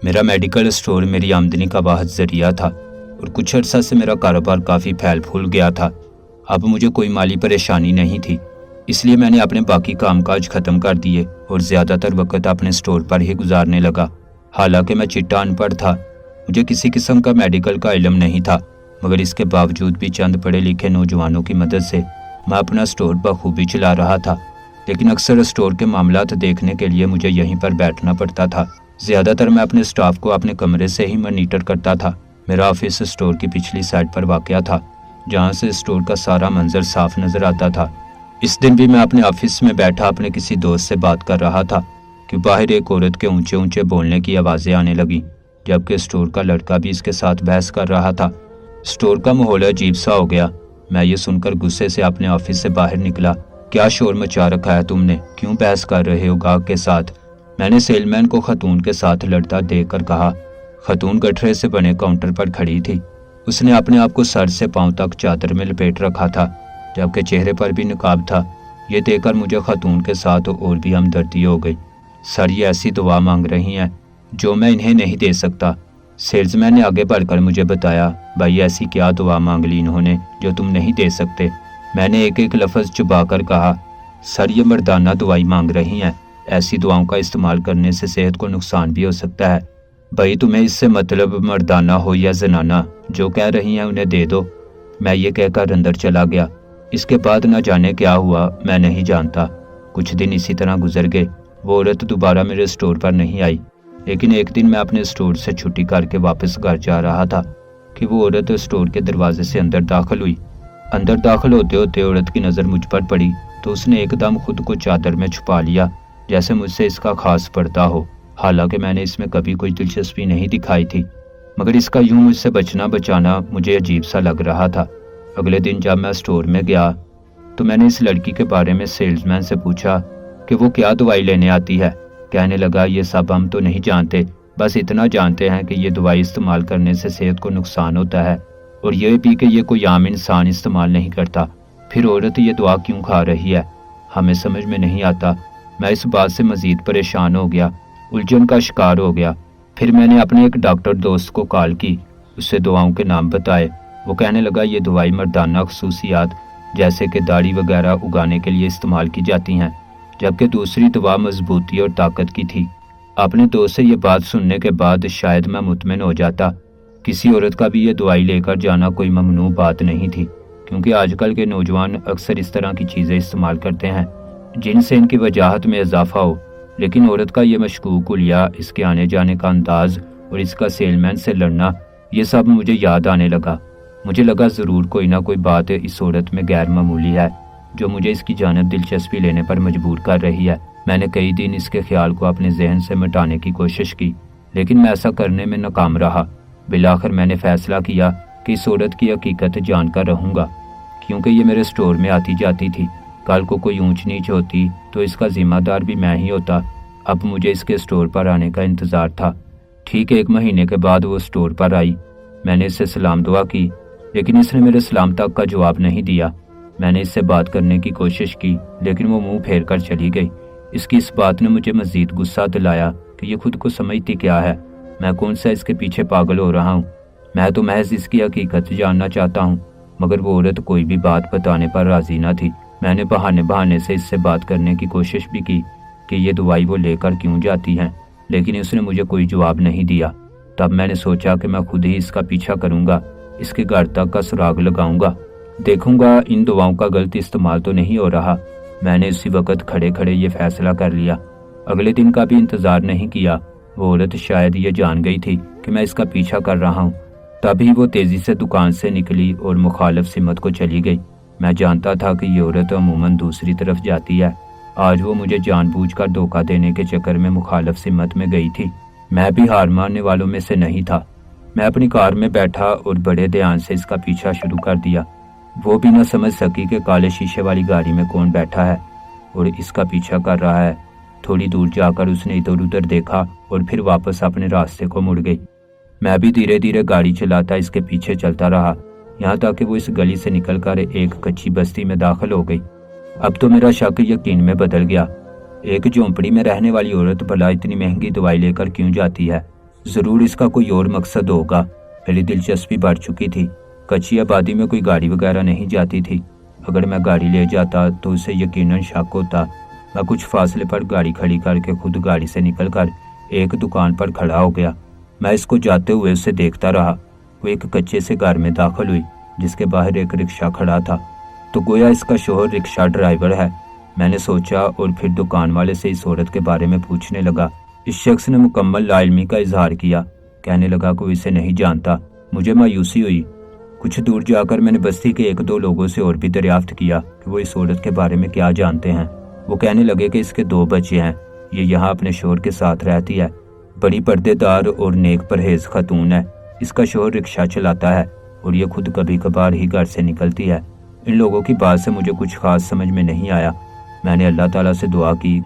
میرا medical store میری آمدنی کا واحد ذریعہ تھا اور کچھ عرصہ سے میرا کاروبار کافی پھیل پھول گیا تھا۔ اب مجھے کوئی مالی پریشانی نہیں تھی، اس لیے میں نے اپنے باقی کام کاج ختم کر دیے اور زیادہ تر وقت اپنے اسٹور پر ہی گزارنے لگا۔ حالانکہ میں چٹا ان پڑھ تھا، مجھے کسی قسم کا میڈیکل کا علم نہیں تھا، مگر اس کے باوجود بھی چند پڑھے لکھے نوجوانوں کی مدد سے میں اپنا اسٹور بخوبی چلا رہا تھا۔ لیکن اکثر اسٹور کے معاملات دیکھنے کے لیے مجھے یہیں پر بیٹھنا پڑتا تھا۔ زیادہ تر میں اپنے سٹاف کو اپنے کمرے سے ہی مانیٹر کرتا تھا۔ میرا آفس اسٹور کی پچھلی سائڈ پر واقع تھا، جہاں سے اسٹور کا سارا منظر صاف نظر آتا تھا۔ اس دن بھی میں اپنے آفس میں بیٹھا اپنے کسی دوست سے بات کر رہا تھا کہ باہر ایک عورت کے اونچے اونچے بولنے کی آوازیں آنے لگیں، جبکہ اسٹور کا لڑکا بھی اس کے ساتھ بحث کر رہا تھا۔ اسٹور کا ماحول عجیب سا ہو گیا۔ میں یہ سن کر غصے سے اپنے آفس سے باہر نکلا۔ کیا شور مچا رکھا ہے تم نے؟ کیوں بحث کر رہے ہو گاہک کے ساتھ؟ میں نے سیل مین کو خاتون کے ساتھ لڑتا دیکھ کر کہا۔ خاتون گٹھرے سے بنے کاؤنٹر پر کھڑی تھی۔ اس نے اپنے آپ کو سر سے پاؤں تک چادر میں لپیٹ رکھا تھا، جبکہ چہرے پر بھی نقاب تھا۔ یہ دیکھ کر مجھے خاتون کے ساتھ اور بھی ہمدردی ہو گئی۔ سر، یہ ایسی دعا مانگ رہی ہیں جو میں انہیں نہیں دے سکتا۔ سیلز مین نے آگے بڑھ کر مجھے بتایا۔ بھائی، ایسی کیا دعا مانگ لی انہوں نے جو تم نہیں دے سکتے؟ میں نے ایک ایک لفظ چبا کر کہا۔ سر، یہ مردانہ دعائی مانگ رہی ہیں۔ ایسی دعاؤں کا استعمال کرنے سے صحت کو نقصان بھی ہو سکتا ہے۔ بھائی، تمہیں اس سے مطلب مردانہ ہو یا زنانہ، جو کہہ رہی ہیں انہیں دے دو۔ میں یہ کہہ کر اندر چلا گیا۔ اس کے بعد نہ جانے کیا ہوا، میں نہیں جانتا۔ کچھ دن اسی طرح گزر گئے۔ وہ عورت دوبارہ میرے اسٹور پر نہیں آئی۔ لیکن ایک دن میں اپنے اسٹور سے چھٹی کر کے واپس گھر جا رہا تھا کہ وہ عورت اسٹور کے دروازے سے اندر داخل ہوئی۔ اندر داخل ہوتے ہوتے عورت کی نظر مجھ پر پڑی تو اس نے ایک دم خود کو چادر میں چھپا لیا، جیسے مجھ سے اس کا خاص پردہ ہو۔ حالانکہ میں نے اس میں کبھی کوئی دلچسپی نہیں دکھائی تھی، مگر اس کا یوں مجھ سے بچنا بچانا مجھے عجیب سا لگ رہا تھا۔ اگلے دن جب میں اسٹور میں گیا تو میں نے اس لڑکی کے بارے میں سیلز مین سے پوچھا کہ وہ کیا دوائی لینے آتی ہے۔ کہنے لگا، یہ سب ہم تو نہیں جانتے، بس اتنا جانتے ہیں کہ یہ دوائی استعمال کرنے سے صحت کو نقصان ہوتا ہے، اور یہ بھی کہ یہ کوئی عام انسان استعمال نہیں کرتا۔ پھر عورت یہ دوا کیوں کھا رہی ہے؟ ہمیں سمجھ میں نہیں آتا۔ میں اس بات سے مزید پریشان ہو گیا، الجھن کا شکار ہو گیا۔ پھر میں نے اپنے ایک ڈاکٹر دوست کو کال کی، اس سے دواؤں کے نام بتائے۔ وہ کہنے لگا، یہ دوائی مردانہ خصوصیات جیسے کہ داڑھی وغیرہ اگانے کے لیے استعمال کی جاتی ہیں، جبکہ دوسری دوا مضبوطی اور طاقت کی تھی۔ اپنے دوست سے یہ بات سننے کے بعد شاید میں مطمئن ہو جاتا۔ کسی عورت کا بھی یہ دوائی لے کر جانا کوئی ممنوع بات نہیں تھی، کیونکہ آج کل کے نوجوان اکثر اس طرح کی چیزیں استعمال کرتے ہیں جن سے ان کی وجاہت میں اضافہ ہو۔ لیکن عورت کا یہ مشکوک حلیہ، اس کے آنے جانے کا انداز اور اس کا سیل مین سے لڑنا، یہ سب مجھے یاد آنے لگا۔ مجھے لگا ضرور کوئی نہ کوئی بات اس عورت میں غیر معمولی ہے جو مجھے اس کی جانب دلچسپی لینے پر مجبور کر رہی ہے۔ میں نے کئی دن اس کے خیال کو اپنے ذہن سے مٹانے کی کوشش کی، لیکن میں ایسا کرنے میں ناکام رہا۔ بالآخر میں نے فیصلہ کیا کہ اس عورت کی حقیقت جان کر رہوں گا، کیونکہ یہ میرے اسٹور میں آتی جاتی تھی۔ کل کو کوئی اونچ نیچ ہوتی تو اس کا ذمہ دار بھی میں ہی ہوتا۔ اب مجھے اس کے اسٹور پر آنے کا انتظار تھا۔ ٹھیک 1 مہینے کے بعد وہ اسٹور پر آئی۔ میں نے اس سے سلام دعا کی، لیکن اس نے میرے سلام تک کا جواب نہیں دیا۔ میں نے اس سے بات کرنے کی کوشش کی، لیکن وہ منہ پھیر کر چلی گئی۔ اس کی اس بات نے مجھے مزید غصہ دلایا کہ یہ خود کو سمجھتی کیا ہے۔ میں کون سا اس کے پیچھے پاگل ہو رہا ہوں؟ میں تو محض اس کی حقیقت جاننا چاہتا ہوں۔ مگر وہ عورت کوئی بھی بات بتانے پر راضی نہ تھی۔ میں نے بہانے سے اس سے بات کرنے کی کوشش بھی کی کہ یہ دوائی وہ لے کر کیوں جاتی ہیں، لیکن اس نے مجھے کوئی جواب نہیں دیا۔ تب میں نے سوچا کہ میں خود ہی اس کا پیچھا کروں گا، اس کے گھر تک کا سراغ لگاؤں گا، دیکھوں گا ان دواؤں کا غلط استعمال تو نہیں ہو رہا۔ میں نے اسی وقت کھڑے کھڑے یہ فیصلہ کر لیا۔ اگلے دن کا بھی انتظار نہیں کیا۔ وہ عورت شاید یہ جان گئی تھی کہ میں اس کا پیچھا کر رہا ہوں، تبھی وہ تیزی سے دکان سے نکلی اور مخالف سمت کو چلی گئی۔ میں جانتا تھا کہ یہ عورت عموماً دوسری طرف جاتی ہے۔ آج وہ مجھے جان بوجھ کر دھوکہ دینے کے چکر میں مخالف سمت میں گئی تھی۔ میں بھی ہار ماننے والوں میں سے نہیں تھا۔ میں اپنی کار میں بیٹھا اور بڑے دھیان سے اس کا پیچھا شروع کر دیا۔ وہ بھی نہ سمجھ سکی کہ کالے شیشے والی گاڑی میں کون بیٹھا ہے اور اس کا پیچھا کر رہا ہے۔ تھوڑی دور جا کر اس نے ادھر ادھر دیکھا اور پھر واپس اپنے راستے کو مڑ گئی۔ میں بھی دھیرے دھیرے گاڑی چلاتا اس کے پیچھے چلتا رہا، یہاں تک کہ وہ اس گلی سے نکل کر ایک کچی بستی میں داخل ہو گئی۔ اب تو میرا شک یقین میں بدل گیا۔ ایک جھونپڑی میں رہنے والی عورت بھلا اتنی مہنگی دوائی لے کر کیوں جاتی ہے؟ ज़रूर इसका कोई और मकसद होगा। मेरी दिलचस्पी बढ़ चुकी थी। कच्ची आबादी में कोई गाड़ी वगैरह नहीं जाती थी। अगर मैं गाड़ी ले जाता तो उसे यकीनन शक होता। मैं कुछ फासले पर गाड़ी खड़ी करके खुद गाड़ी से निकलकर एक दुकान पर खड़ा हो गया। मैं इसको जाते हुए उसे देखता रहा। वो एक कच्चे से घर में दाखिल हुई जिसके बाहर एक रिक्शा खड़ा था। तो गोया इसका शोहर रिक्शा ड्राइवर है, मैंने सोचा, और फिर दुकान वाले से इस औरत के बारे में पूछने लगा। इस शख्स ने मुकम्मल लाइल्मी का इजहार किया। कहने लगा कि वो इसे नहीं जानता। मुझे मायूसी हुई। कुछ दूर जाकर मैंने बस्ती के एक दो लोगों से और भी दरियाफ्त किया कि वो इस औरत के बारे में क्या जानते हैं। वो कहने लगे कि इसके 2 बच्चे हैं, ये यहाँ अपने शोहर के साथ रहती है, बड़ी पर्देदार और नेक परहेज खतून है। इसका शोहर रिक्शा चलाता है और ये खुद कभी कभार ही घर से निकलती है। इन लोगों की बात से मुझे कुछ खास समझ में नहीं आया। मैंने अल्लाह ताला से दुआ की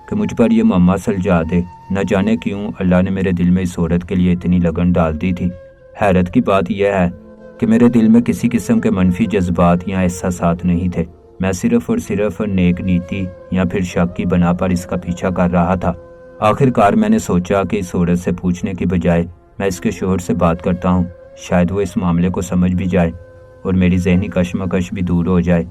कि मुझ पर यह मम्मा सलजा दे। न जाने क्यों अल्लाह ने मेरे दिल में इस औरत के लिए इतनी लगन डाल दी थी। हैरत की बात यह है कि मेरे दिल में किसी किस्म के मनफी जज्बात या एहसासात नहीं थे। मैं सिर्फ और सिर्फ नेक नीति या फिर शक की बना पर इसका पीछा कर रहा था। आखिरकार मैंने सोचा कि इस औरत से पूछने की बजाय मैं इसके शोहर से बात करता हूँ। शायद वो इस मामले को समझ भी जाए और मेरी जहनी कश्मकश भी दूर हो जाए।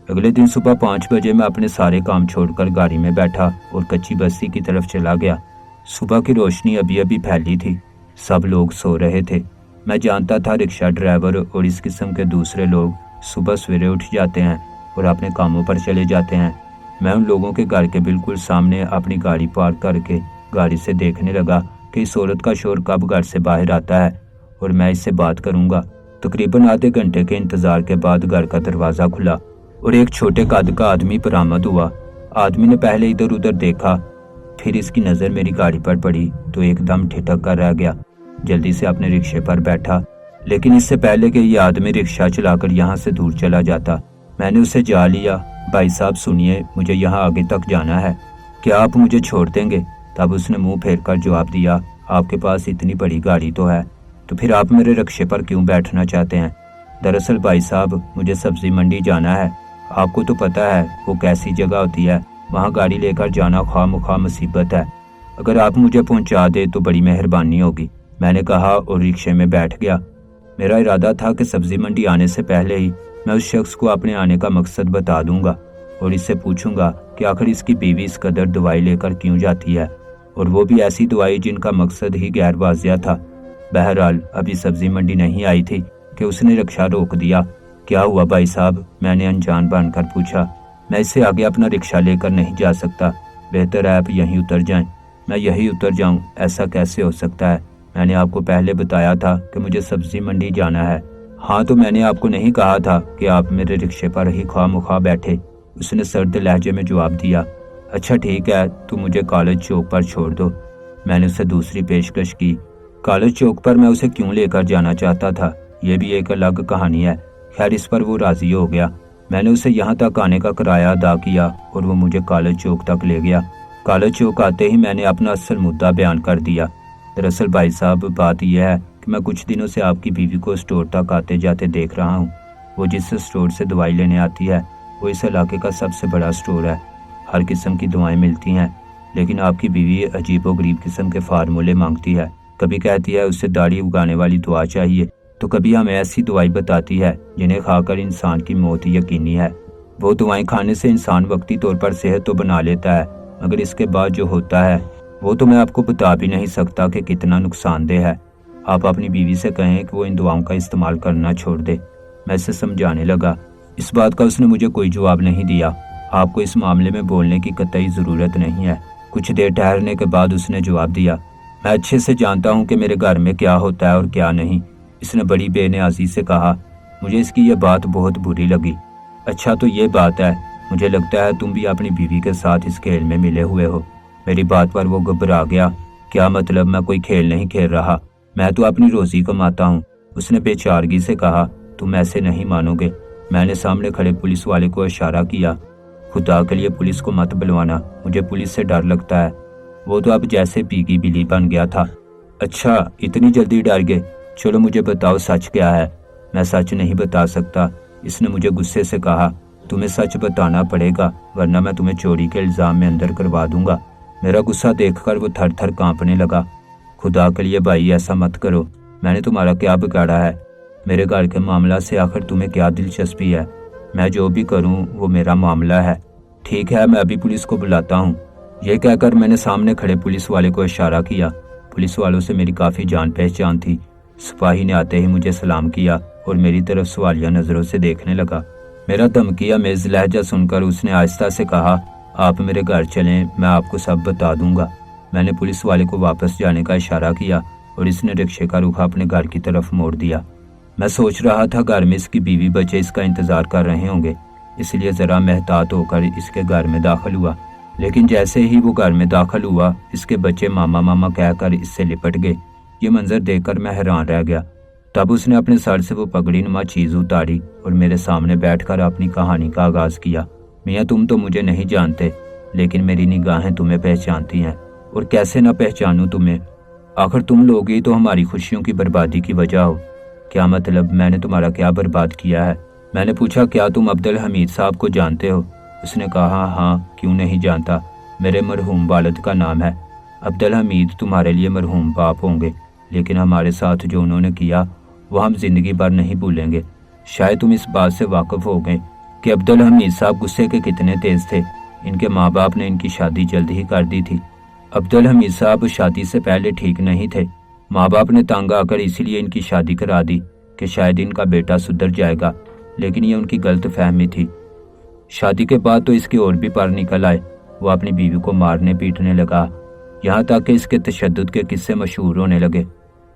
अगले दिन सुबह 5 बजे मैं अपने सारे काम छोड़कर गाड़ी में बैठा और कच्ची बस्ती की तरफ चला गया। सुबह की रोशनी अभी अभी फैली थी। सब लोग सो रहे थे। मैं जानता था रिक्शा ड्राइवर और इस किस्म के दूसरे लोग सुबह सवेरे उठ जाते हैं और अपने कामों पर चले जाते हैं। मैं उन लोगों के घर के बिल्कुल सामने अपनी गाड़ी पार्क करके गाड़ी से देखने लगा कि इस औरत का शोहर कब घर से बाहर आता है और मैं इससे बात करूंगा। तकरीबन आधे घंटे के इंतजार के बाद घर का दरवाज़ा खुला और एक छोटे कद का आदमी बरामद हुआ। आदमी ने पहले इधर उधर देखा, फिर इसकी नज़र मेरी गाड़ी पर पड़ी तो एकदम ठिठक कर रह गया। जल्दी से अपने रिक्शे पर बैठा, लेकिन इससे पहले कि ये आदमी रिक्शा चलाकर यहाँ से दूर चला जाता मैंने उसे जा लिया। भाई साहब सुनिए, मुझे यहाँ आगे तक जाना है, क्या आप मुझे छोड़ देंगे? तब उसने मुंह फेर कर जवाब दिया, आपके पास इतनी बड़ी गाड़ी तो है, तो फिर आप मेरे रिक्शे पर क्यों बैठना चाहते हैं? दरअसल भाई साहब मुझे सब्जी मंडी जाना है। आपको तो पता है वो कैसी जगह होती है, वहाँ गाड़ी लेकर जाना ख्वाह मुसीबत है। अगर आप मुझे पहुँचा दे तो बड़ी मेहरबानी होगी, मैंने कहा और रिक्शे में बैठ गया। मेरा इरादा था कि सब्जी मंडी आने से पहले ही मैं उस शख्स को अपने आने का मकसद बता दूंगा और इससे पूछूंगा कि आखिर इसकी बीवी इस कदर दवाई लेकर क्यों जाती है, और वो भी ऐसी दवाई जिनका मकसद ही गैर वाजिया था। बहरहाल अभी सब्जी मंडी नहीं आई थी कि उसने रिक्शा रोक दिया। क्या हुआ भाई साहब? मैंने अनजान बनकर पूछा। मैं इससे आगे अपना रिक्शा लेकर नहीं जा सकता, बेहतर है आप यहीं उतर जाएं। मैं यहीं उतर जाऊं? ऐसा कैसे हो सकता है? मैंने आपको पहले बताया था कि मुझे सब्जी मंडी जाना है। हाँ, तो मैंने आपको नहीं कहा था कि आप मेरे रिक्शे पर ही ख्वाह बैठे, उसने सर्द लहजे में जवाब दिया। अच्छा ठीक है, तो मुझे कॉलेज चौक पर छोड़ दो। मैंने उसे दूसरी पेशकश की। कॉलेज चौक पर मैं उसे क्यों लेकर जाना चाहता था, यह भी एक अलग कहानी है। खैर इस पर वो राजी हो गया। मैंने उसे यहाँ तक आने का किराया अदा किया और वो मुझे कॉलेज चौक तक ले गया। कॉलेज चौक आते ही मैंने अपना असल मुद्दा बयान कर दिया। दरअसल भाई साहब बात यह है कि मैं कुछ दिनों से आपकी बीवी को स्टोर तक आते जाते देख रहा हूँ। वो जिस स्टोर से दवाई लेने आती है वो इस इलाके का सबसे बड़ा स्टोर है। हर किस्म की दवाएं मिलती हैं, लेकिन आपकी बीवी अजीबोगरीब किस्म के फार्मूले मांगती है। कभी कहती है उससे दाढ़ी उगाने वाली दवा चाहिए, तो कभी हमें ऐसी दवाई बताती है जिन्हें खाकर इंसान की मौत यकीनी है। वो दवाएं खाने से इंसान वक्ती तौर पर सेहत तो बना लेता है, मगर इसके बाद जो होता है वो तो मैं आपको बता भी नहीं सकता कि कितना नुकसानदेह है। आप अपनी बीवी से कहें कि वो इन दवाओं का इस्तेमाल करना छोड़ दे। मैं इसे समझाने लगा। इस बात का उसने मुझे कोई जवाब नहीं दिया। आपको इस मामले में बोलने की कतई ज़रूरत नहीं है। कुछ देर ठहरने के बाद उसने जवाब दिया, मैं अच्छे से जानता हूँ कि मेरे घर में क्या होता है और क्या नहीं। इसने बड़ी बेनियाजी से कहा। मुझे इसकी यह बात बहुत बुरी लगी। अच्छा तो ये बात है, मुझे लगता है तुम भी अपनी बीवी के साथ इस खेल में मिले हुए हो। मेरी बात पर वो घबरा गया। क्या मतलब? मैं कोई खेल नहीं खेल रहा, मैं तो अपनी रोजी कमाता हूँ, उसने बेचारगी से कहा। तुम ऐसे नहीं मानोगे। मैंने सामने खड़े पुलिस वाले को इशारा किया। खुदा के लिए पुलिस को मत बुलवाना, मुझे पुलिस से डर लगता है। वो तो अब जैसे पीकी बिल्ली बन गया था। अच्छा इतनी जल्दी डर गए? चलो मुझे बताओ सच क्या है। मैं सच नहीं बता सकता, इसने मुझे गुस्से से कहा। तुम्हें सच बताना पड़ेगा वरना मैं तुम्हें चोरी के इल्जाम में अंदर करवा दूंगा। मेरा गुस्सा देखकर वो थर थर कांपने लगा। खुदा के लिए भाई ऐसा मत करो, मैंने तुम्हारा क्या बिगाड़ा है? मेरे घर के मामला से आखिर तुम्हें क्या दिलचस्पी है? मैं जो भी करूं वो मेरा मामला है। ठीक है, मैं अभी पुलिस को बुलाता हूं। यह कहकर मैंने सामने खड़े पुलिस वाले को इशारा किया। पुलिस वालों से मेरी काफ़ी जान पहचान थी। सिपाही ने आते ही मुझे सलाम किया और मेरी तरफ सवालिया नज़रों से देखने लगा। मेरा धमकी अमेज़ लहजा सुनकर उसने आहिस्ता से कहा, आप मेरे घर चलें, मैं आपको सब बता दूंगा। मैंने पुलिस वाले को वापस जाने का इशारा किया और इसने रिक्शे का रुख अपने घर की तरफ मोड़ दिया। मैं सोच रहा था घर में इसकी बीवी बच्चे इसका इंतज़ार कर रहे होंगे, इसलिए ज़रा महतात होकर इसके घर में दाखिल हुआ। लेकिन जैसे ही वो घर में दाखिल हुआ, इसके बच्चे मामा मामा कहकर इससे लिपट गए। ये मंजर देखकर मैं हैरान रह गया। तब उसने अपने सर से वो पगड़ी नुमा चीज़ उतारी और मेरे सामने बैठकर अपनी कहानी का आगाज़ किया। मियाँ, तुम तो मुझे नहीं जानते, लेकिन मेरी निगाहें तुम्हें पहचानती हैं, और कैसे ना पहचानूं तुम्हें? आखिर तुम लोग ही तो हमारी खुशियों की बर्बादी की वजह हो। क्या मतलब? मैंने तुम्हारा क्या बर्बाद किया है? मैंने पूछा, क्या तुम अब्दुल हमीद साहब को जानते हो? उसने कहा, हाँ, क्यों नहीं जानता, मेरे मरहूम वालिद का नाम है। अब्दुल हमीद तुम्हारे लिए मरहूम बाप होंगे, लेकिन हमारे साथ जो उन्होंने किया वो हम जिंदगी भर नहीं भूलेंगे। शायद तुम इस बात से वाकिफ हो गए कि अब्दुल हमीद साहब गुस्से के कितने तेज थे। इनके माँ बाप ने इनकी शादी जल्द ही कर दी थी। अब्दुल हमीद साहब शादी से पहले ठीक नहीं थे। माँ बाप ने तंग आकर इसीलिए इनकी शादी करा दी कि शायद इनका बेटा सुधर जाएगा, लेकिन ये उनकी गलत फहमी थी। शादी के बाद तो इसके और भी पर निकल आए। वो अपनी बीवी को मारने पीटने लगा, यहाँ तक कि इसके तशद्दुद के किस्से मशहूर होने लगे।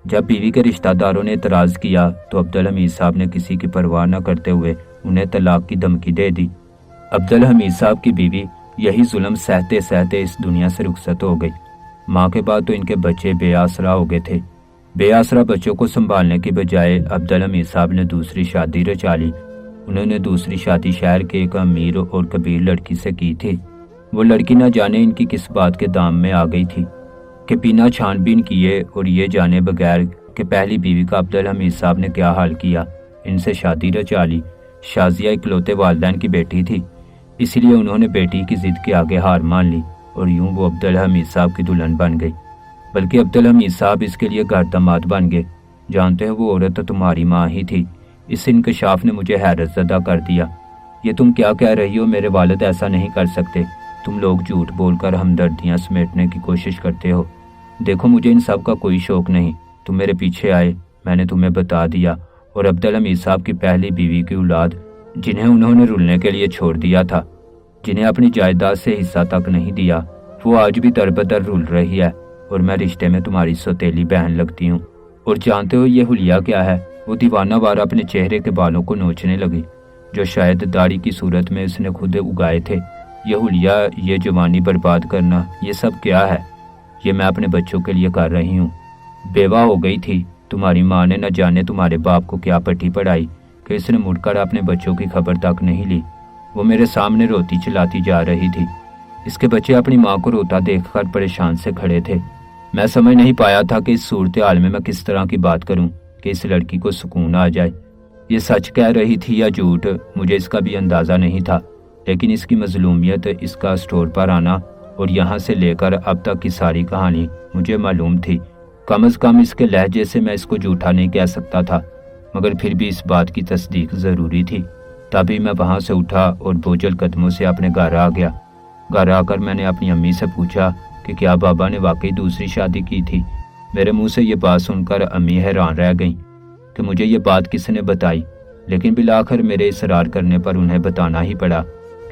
जब बीवी के रिश्तेदारों ने एतराज़ किया तो अब्दुल हमीद साहब ने किसी की परवाह न करते हुए उन्हें तलाक की धमकी दे दी। अब्दुल हमीद साहब की बीवी यही जुल्म सहते सहते इस दुनिया से रुखसत हो गई। माँ के बाद तो इनके बच्चे बेआसरा हो गए थे। बेआसरा बच्चों को संभालने की बजाय अब्दुल हमीद साहब ने दूसरी शादी रचा ली। उन्होंने दूसरी शादी शहर के एक अमीर और कबीर लड़की से की थी। वो लड़की न जाने इनकी किस बात के दाम में आ गई थी कि बिना छानबीन किए और ये जाने बगैर कि पहली बीवी का अब्दुल हमीद साहब ने क्या हाल किया, इनसे शादी रचा ली। शाजिया इकलौते वालिदैन की बेटी थी, इसलिए उन्होंने बेटी की जिद के आगे हार मान ली और यूं वो अब्दुल हमीद साहब की दुल्हन बन गई। बल्कि अब्दुल हमीद साहब इसके लिए घर दामाद बन गए। जानते हो, वो औरत तो तुम्हारी माँ ही थी। इस इंकशाफ ने मुझे हैरत ज़दा कर दिया। ये तुम क्या कह रही हो? मेरे वालिद ऐसा नहीं कर सकते। तुम लोग झूठ बोलकर हमदर्दियाँ समेटने की कोशिश करते हो। देखो, मुझे इन सब का कोई शौक नहीं। तुम मेरे पीछे आए, मैंने तुम्हें बता दिया, और अब्दुल हमीद साहब की पहली बीवी की औलाद, जिन्हें उन्होंने रुलने के लिए छोड़ दिया था, जिन्हें अपनी जायदाद से हिस्सा तक नहीं दिया, वो आज भी दरबदर रुल रही है, और मैं रिश्ते में तुम्हारी सौतेली बहन लगती हूँ। और जानते हो ये हुलिया क्या है? वो दीवाना वार अपने चेहरे के बालों को नोचने लगी, जो शायद दाढ़ी की सूरत में उसने खुद उगाए थे। ये हुलिया, ये जवानी बर्बाद करना, ये सब क्या है? ये मैं अपने बच्चों के लिए कर रही हूँ। बेवा हो गई थी, तुम्हारी माँ ने न जाने तुम्हारे बाप को क्या पट्टी पढ़ाई कि इसने मुड़कर अपने बच्चों की खबर तक नहीं ली। वो मेरे सामने रोती चिल्लाती जा रही थी। इसके बच्चे अपनी माँ को रोता देखकर परेशान से खड़े थे। मैं समझ नहीं पाया था कि इस सूरत हाल में मैं किस तरह की बात करूं कि इस लड़की को सुकून आ जाए। ये सच कह रही थी या झूठ, मुझे इसका भी अंदाज़ा नहीं था, लेकिन इसकी मजलूमियत, इसका स्टोर पर आना और यहाँ से लेकर अब तक की सारी कहानी मुझे मालूम थी। कम अज़ कम इसके लहजे से मैं इसको झूठा नहीं कह सकता था, मगर फिर भी इस बात की तस्दीक ज़रूरी थी। तभी मैं वहाँ से उठा और बोझल कदमों से अपने घर आ गया। घर आकर मैंने अपनी अम्मी से पूछा कि क्या बाबा ने वाकई दूसरी शादी की थी। मेरे मुंह से ये बात सुनकर अम्मी हैरान रह गईं कि मुझे ये बात किसने बताई, लेकिन बिलाखिर मेरे इसरार करने पर उन्हें बताना ही पड़ा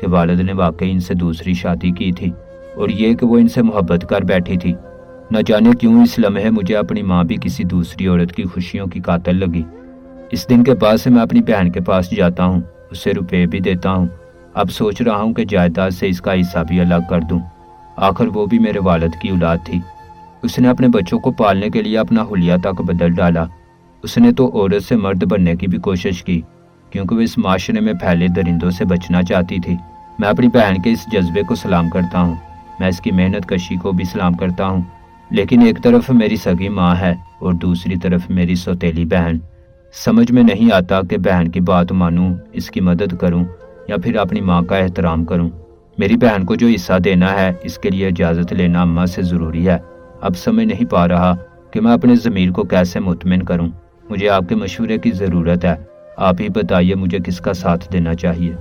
कि वालिद ने वाकई इनसे दूसरी शादी की थी, और ये कि वो इनसे मोहब्बत कर बैठी थी। न जाने क्यों इस लम्हे मुझे अपनी माँ भी किसी दूसरी औरत की खुशियों की कातिल लगी। इस दिन के बाद से मैं अपनी बहन के पास जाता हूँ, उससे रुपए भी देता हूँ। अब सोच रहा हूँ कि जायदाद से इसका हिस्सा भी अलग कर दूँ। आखिर वो भी मेरे वालिद की औलाद थी। उसने अपने बच्चों को पालने के लिए अपना हुलिया तक बदल डाला। उसने तो औरत से मर्द बनने की भी कोशिश की, क्योंकि वो इस माशरे में फैले दरिंदों से बचना चाहती थी। मैं अपनी बहन के इस जज्बे को सलाम करता हूँ, मैं इसकी मेहनत कशी को भी सलाम करता हूँ, लेकिन एक तरफ मेरी सगी माँ है और दूसरी तरफ मेरी सौतेली बहन। समझ में नहीं आता कि बहन की बात मानूं, इसकी मदद करूं, या फिर अपनी माँ का एहतराम करूं। मेरी बहन को जो हिस्सा देना है, इसके लिए इजाज़त लेना अम्मा से ज़रूरी है। अब समझ नहीं पा रहा کہ میں اپنے ضمیر کو کیسے مطمئن کروں۔ مجھے آپ کے مشورے کی ضرورت ہے۔ آپ ہی بتائیے مجھے کس کا ساتھ دینا چاہیے۔